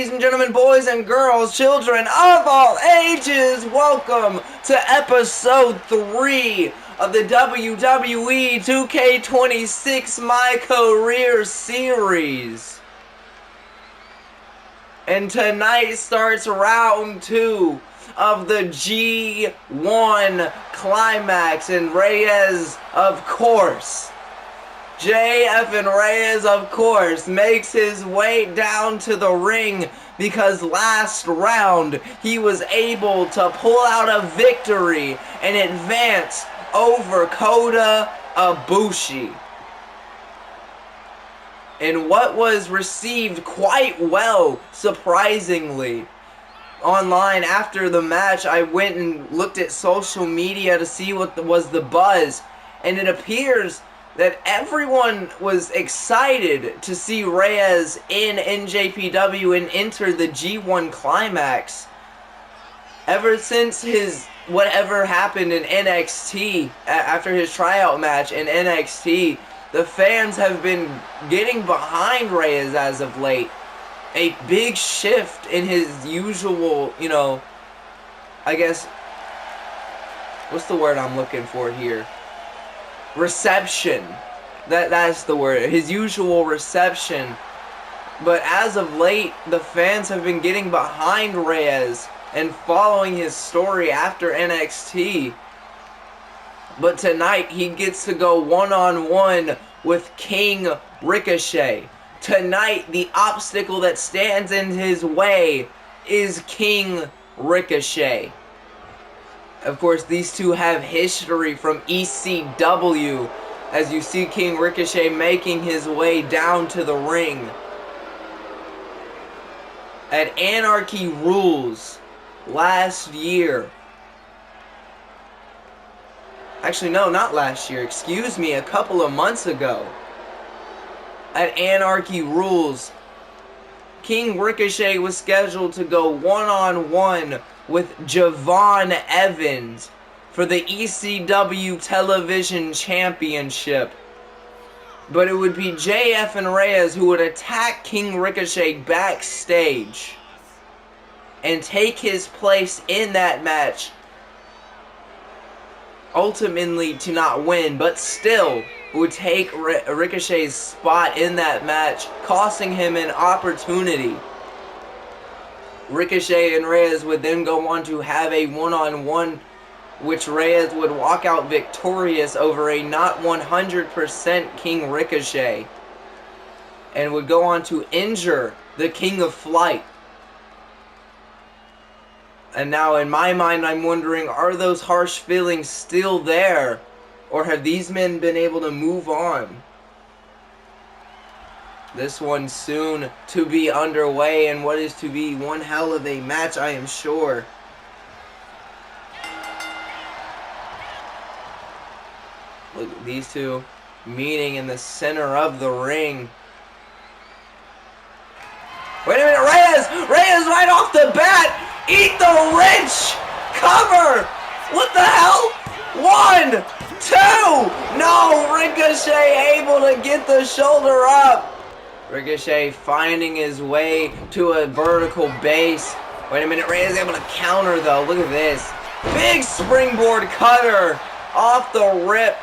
ladies and gentlemen, boys and girls, children of all ages, welcome to episode 3 of the WWE 2K26 Mycarrer series. And tonight starts round 2 of the G1 Climax, and Reyes, of course, J.F. Reyes, of course, makes his way down to the ring because last round he was able to pull out a victory and advance over Kota Ibushi. And what was received quite well, surprisingly. Online after the match, I went and looked at social media to see what was the buzz, and it appears that everyone was excited to see Reyes in NJPW and enter the G1 Climax. Ever since his whatever happened in NXT, after his tryout match in NXT, the fans have been getting behind Reyes as of late. A big shift in his usual, I guess, what's the word I'm looking for here? Reception. That's the word. His usual reception. But as of late, the fans have been getting behind Reyes and following his story after NXT. But tonight, he gets to go one-on-one with King Ricochet. Tonight, the obstacle that stands in his way is King Ricochet. Of course, these two have history from ECW, as you see King Ricochet making his way down to the ring. At Anarchy Rules last year. Actually, no, not last year. Excuse me, a couple of months ago. At Anarchy Rules, King Ricochet was scheduled to go one-on-one with Javon Evans for the ECW Television Championship. But it would be JF and Reyes who would attack King Ricochet backstage and take his place in that match. Ultimately to not win, but still would take Ricochet's spot in that match, costing him an opportunity. Ricochet and Reyes would then go on to have a one-on-one, which Reyes would walk out victorious over a not 100% King Ricochet, and would go on to injure the King of Flight. And now in my mind, I'm wondering, are those harsh feelings still there? Or have these men been able to move on? This one soon to be underway, and what is to be one hell of a match, I am sure. Look at these two meeting in the center of the ring. Wait a minute, Reyes! Reyes right off the bat! Eat the rich! Cover! What the hell? 1, 2! No! Ricochet able to get the shoulder up. Ricochet finding his way to a vertical base. Wait a minute, Reyes able to counter though. Look at this. Big springboard cutter off the rip.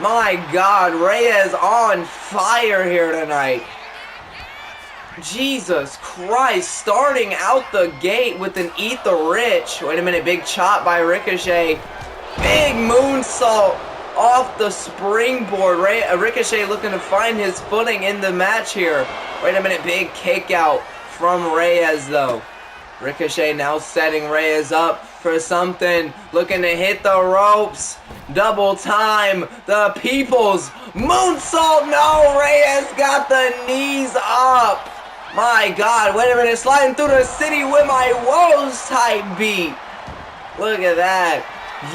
My God, Reyes on fire here tonight. Jesus Christ, starting out the gate with an Eat the Rich. Wait a minute, big chop by Ricochet. Big moonsault off the springboard. Ricochet looking to find his footing in the match here. Wait a minute, big kick out from Reyes though. Ricochet now setting Reyes up for something. Looking to hit the ropes. Double time. The people's moonsault. No, Reyes got the knees up. My God, wait a minute, sliding through the city with my woes type beat. Look at that.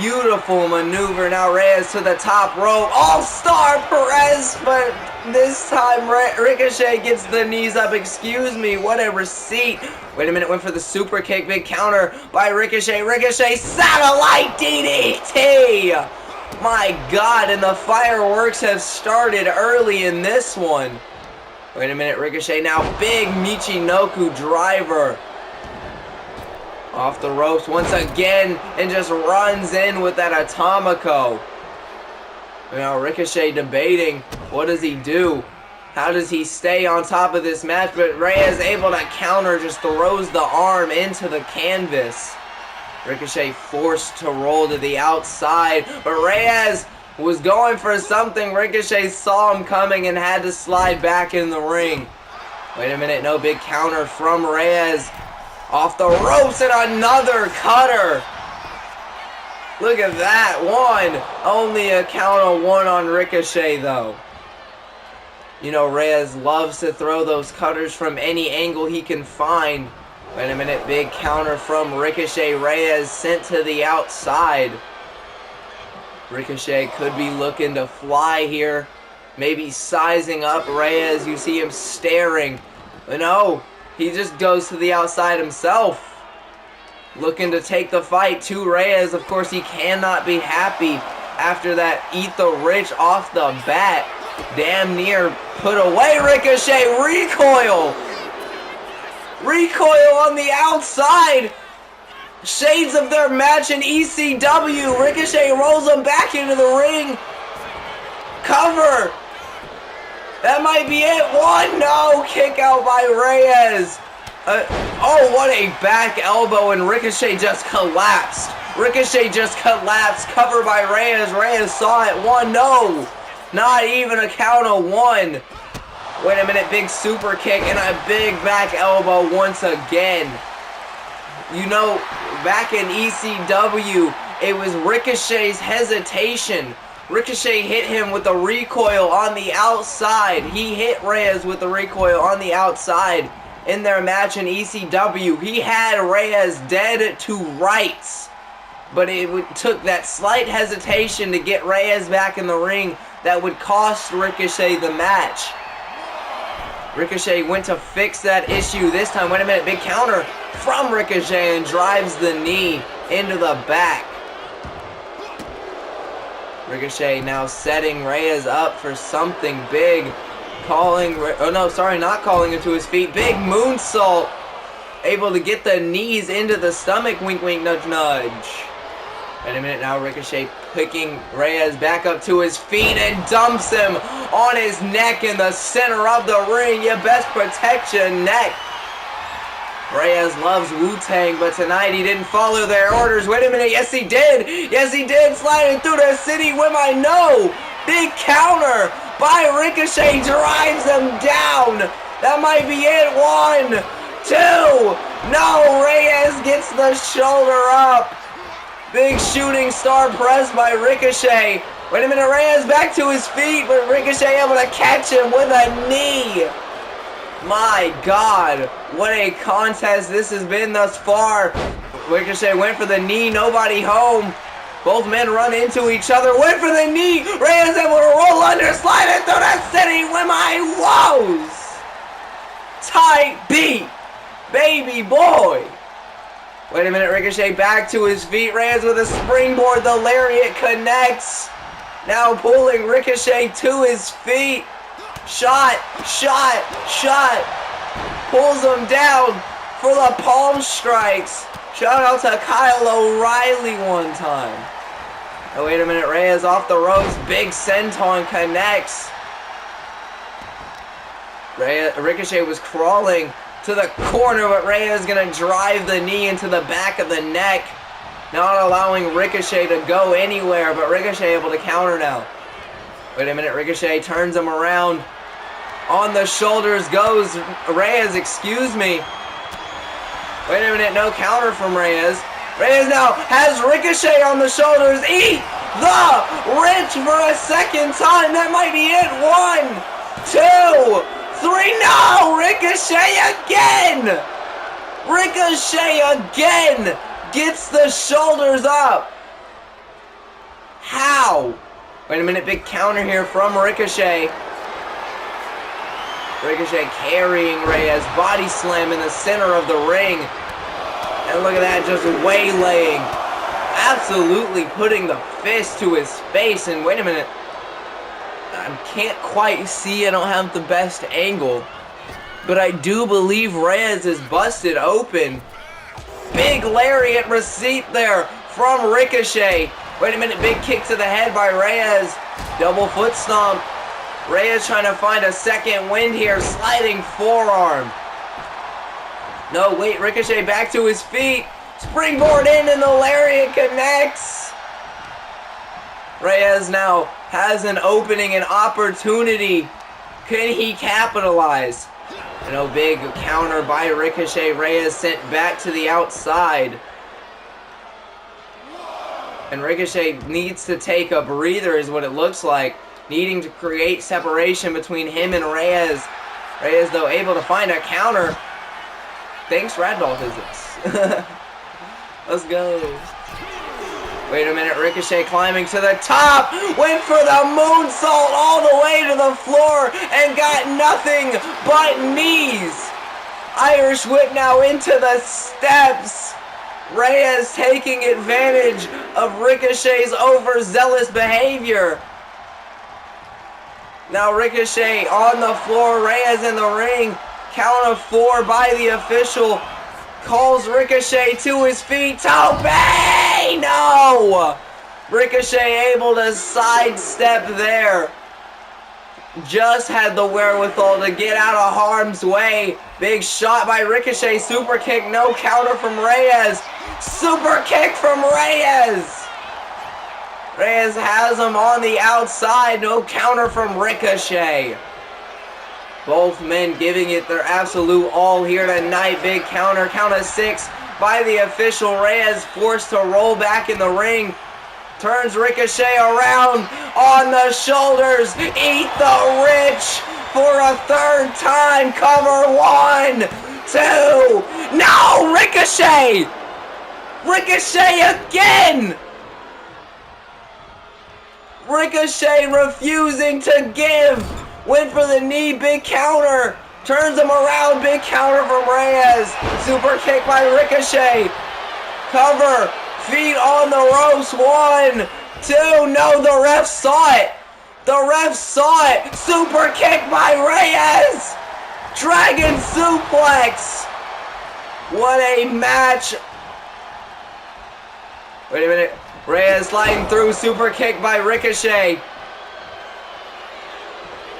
Beautiful maneuver. Now Reyes to the top rope. All-Star Perez, but this time Ricochet gets the knees up. Excuse me, what a receipt. Wait a minute, went for the super kick. Big counter by Ricochet. Ricochet satellite DDT. My God, and the fireworks have started early in this one. Wait a minute, Ricochet now. Big Michinoku driver. Off the ropes once again and just runs in with that Atomico. Now Ricochet debating, what does he do? How does he stay on top of this match? But Reyes able to counter, just throws the arm into the canvas. Ricochet forced to roll to the outside, but Reyes was going for something. Ricochet saw him coming and had to slide back in the ring. Wait a minute, no, big counter from Reyes. Off the ropes and another cutter. Look at that, one. Only a count of one on Ricochet though. You know, Reyes loves to throw those cutters from any angle he can find. Wait a minute, big counter from Ricochet. Reyes sent to the outside. Ricochet could be looking to fly here. Maybe sizing up Reyes. You see him staring. But no, he just goes to the outside himself. Looking to take the fight to Reyes. Of course, he cannot be happy after that eat the rich off the bat. Damn near put away. Ricochet, recoil. Recoil on the outside. Shades of their match in ECW. Ricochet rolls him back into the ring. Cover. That might be it. One, no. Kick out by Reyes. Oh, what a back elbow, and Ricochet just collapsed. Ricochet just collapsed. Cover by Reyes. Reyes saw it. One, no. Not even a count of one. Wait a minute, big super kick and a big back elbow once again. You know, back in ECW, it was Ricochet's hesitation. Ricochet hit him with a recoil on the outside. He hit Reyes with the recoil on the outside in their match in ECW. He had Reyes dead to rights. But it took that slight hesitation to get Reyes back in the ring that would cost Ricochet the match. Ricochet went to fix that issue this time. Wait a minute, big counter from Ricochet and drives the knee into the back. Ricochet now setting Reyes up for something big. Not calling him to his feet. Big moonsault. Able to get the knees into the stomach. Wink, wink, nudge, nudge. Wait a minute now, Ricochet picking Reyes back up to his feet and dumps him on his neck in the center of the ring. You best protect your neck. Reyes loves Wu-Tang, but tonight he didn't follow their orders. Wait a minute, yes he did. Yes he did, sliding through the city with my no. Big counter by Ricochet, drives him down. That might be it. One, two. No, Reyes gets the shoulder up. Big shooting star press by Ricochet. Wait a minute, Reyes back to his feet, but Ricochet able to catch him with a knee. My God, what a contest this has been thus far. Ricochet went for the knee, nobody home. Both men run into each other, went for the knee. Reyes able to roll under, slide it through the city with my woes. Tight beat, baby boy. Wait a minute, Ricochet back to his feet. Reyes with a springboard, the lariat connects. Now pulling Ricochet to his feet. Shot, shot, shot. Pulls him down for the palm strikes. Shout out to Kyle O'Reilly one time. Oh, wait a minute, Reyes off the ropes. Big senton connects. Ricochet was crawling to the corner, but Reyes gonna drive the knee into the back of the neck. Not allowing Ricochet to go anywhere, but Ricochet able to counter now. Wait a minute, Ricochet turns him around. On the shoulders goes Reyes, excuse me. Wait a minute, no counter from Reyes. Reyes now has Ricochet on the shoulders. Eat the rich for a second time. That might be it. One, two, three. No! Ricochet again! Ricochet again gets the shoulders up. How? Wait a minute, big counter here from Ricochet. Ricochet carrying Reyes, body slam in the center of the ring. And look at that, just waylaying. Absolutely putting the fist to his face. And wait a minute. can't quite see. I don't have the best angle. But I do believe Reyes is busted open. Big lariat receipt there from Ricochet. Wait a minute, big kick to the head by Reyes. Double foot stomp. Reyes trying to find a second wind here. Sliding forearm. No, wait, Ricochet back to his feet. Springboard in and the lariat connects. Reyes now has an opening, an opportunity. Can he capitalize? Big counter by Ricochet. Reyes sent back to the outside. And Ricochet needs to take a breather is what it looks like. Needing to create separation between him and Reyes. Reyes, though, able to find a counter. Thanks, Radball Physics. Let's go. Wait a minute, Ricochet climbing to the top. Went for the moonsault all the way to the floor and got nothing but knees. Irish whip now into the steps. Reyes taking advantage of Ricochet's overzealous behavior. Now Ricochet on the floor, Reyes in the ring. Count of 4 by the official. Calls Ricochet to his feet. Tope! No! Ricochet able to sidestep there. Just had the wherewithal to get out of harm's way. Big shot by Ricochet. Super kick. No counter from Reyes. Super kick from Reyes. Reyes has him on the outside. No counter from Ricochet. Both men giving it their absolute all here tonight. Big counter. Count of 6 by the official. Reyes forced to roll back in the ring. Turns Ricochet around on the shoulders. Eat the rich for a third time. Cover 1, 2. No! Ricochet! Ricochet again! Ricochet refusing to give. Went for the knee, big counter. Turns him around, big counter from Reyes. Super kick by Ricochet. Cover, feet on the ropes. 1, 2. No, the ref saw it. The ref saw it. Super kick by Reyes. Dragon suplex. What a match. Wait a minute. Reyes sliding through, super kick by Ricochet.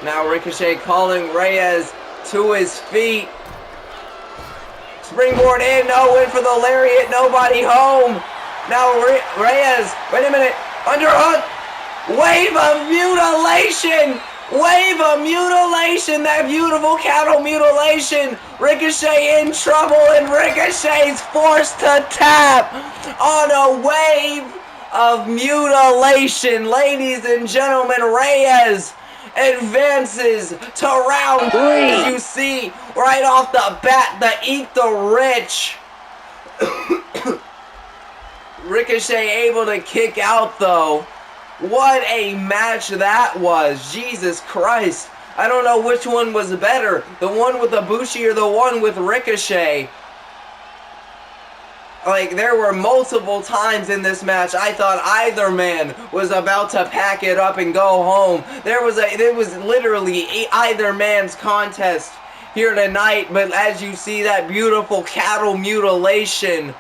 Now Ricochet calling Reyes to his feet. Springboard in, no, win for the lariat, nobody home. Now Reyes, wait a minute, underhook, wave of mutilation. Wave of mutilation, that beautiful cattle mutilation. Ricochet in trouble and Ricochet's forced to tap on a wave of mutilation. Ladies and gentlemen, Reyes advances to round 3. As you see right off the bat, the eat the rich. Ricochet able to kick out though. What a match that was. Jesus Christ. I don't know which one was better. The one with Ibushi or the one with Ricochet. Like, there were multiple times in this match I thought either man was about to pack it up and go home. There was literally either man's contest here tonight, but as you see that beautiful cattle mutilation,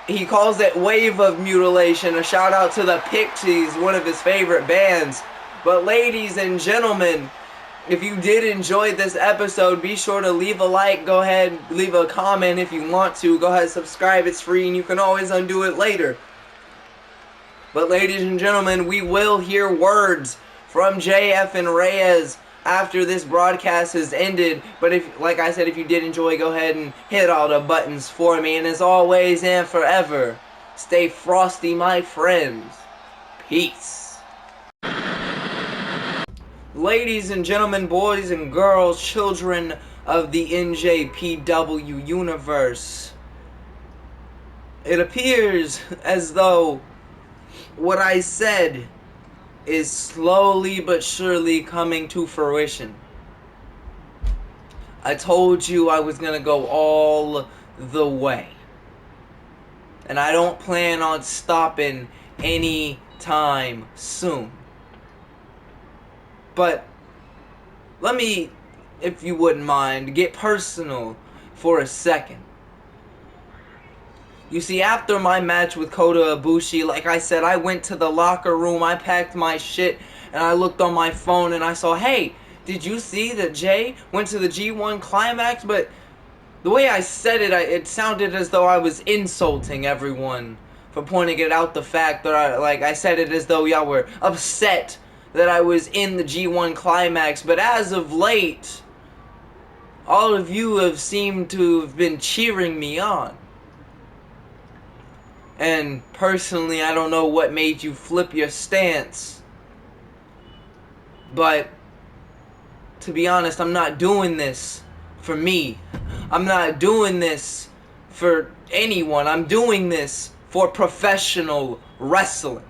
he calls it wave of mutilation. A shout out to the Pixies, one of his favorite bands. But ladies and gentlemen, if you did enjoy this episode, be sure to leave a like. Go ahead, leave a comment if you want to. Go ahead, subscribe. It's free and you can always undo it later. But ladies and gentlemen, we will hear words from JF and Reyes after this broadcast has ended. But if, like I said, if you did enjoy, go ahead and hit all the buttons for me. And as always and forever, stay frosty, my friends. Peace. Ladies and gentlemen, boys and girls, children of the NJPW universe, it appears as though what I said is slowly but surely coming to fruition. I told you I was gonna go all the way. And I don't plan on stopping any time soon. But let me, if you wouldn't mind, get personal for a second. You see, after my match with Kota Ibushi, like I said, I went to the locker room, I packed my shit, and I looked on my phone and I saw, hey, did you see that Jay went to the G1 Climax? But the way I said it, it sounded as though I was insulting everyone for pointing it out the fact that I said it as though y'all were upset that I was in the G1 Climax. But as of late, all of you have seemed to have been cheering me on. And personally, I don't know what made you flip your stance. But to be honest, I'm not doing this for me. I'm not doing this for anyone. I'm doing this for professional wrestling.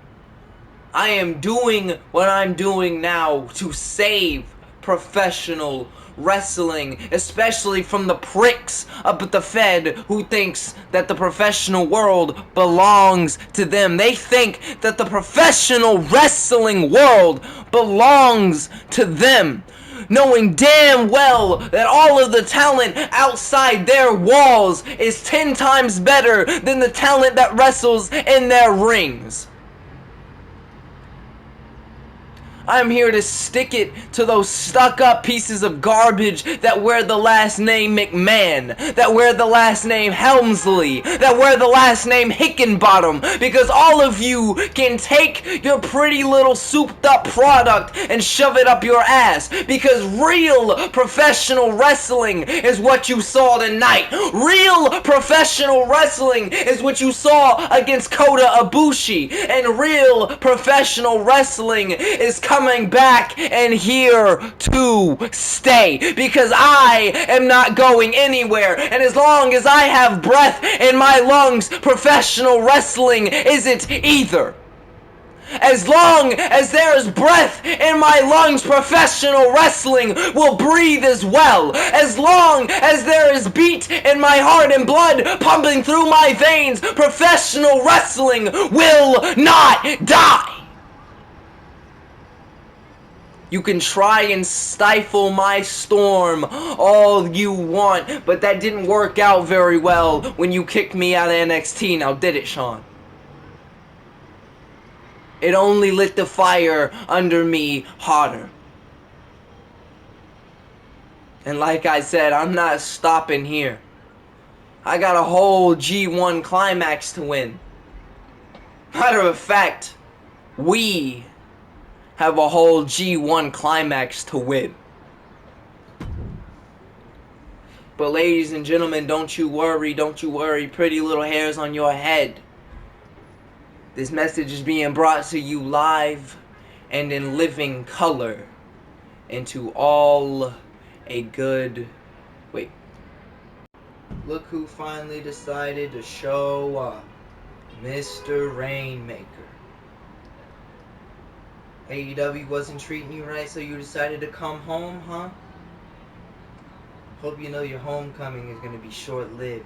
I am doing what I'm doing now to save professional wrestling, especially from the pricks up at the Fed who thinks that the professional world belongs to them. They think that the professional wrestling world belongs to them, knowing damn well that all of the talent outside their walls is 10 times better than the talent that wrestles in their rings. I'm here to stick it to those stuck-up pieces of garbage that wear the last name McMahon, that wear the last name Helmsley, that wear the last name Hickenbottom, because all of you can take your pretty little souped-up product and shove it up your ass, because real professional wrestling is what you saw tonight. Real professional wrestling is what you saw against Kota Ibushi, and real professional wrestling is coming back and here to stay, because I am not going anywhere, and as long as I have breath in my lungs, professional wrestling isn't either. As long as there is breath in my lungs, professional wrestling will breathe as well. As long as there is beat in my heart and blood pumping through my veins, professional wrestling will not die. You can try and stifle my storm all you want, but that didn't work out very well when you kicked me out of NXT, now did it, Sean? It only lit the fire under me hotter. And like I said, I'm not stopping here. I got a whole G1 Climax to win. Matter of fact, we have a whole G1 Climax to win. But ladies and gentlemen, don't you worry, pretty little hairs on your head. This message is being brought to you live and in living color into all a good... Wait. Look who finally decided to show up. Mr. Rainmaker. AEW wasn't treating you right, so you decided to come home, huh? Hope you know your homecoming is going to be short-lived.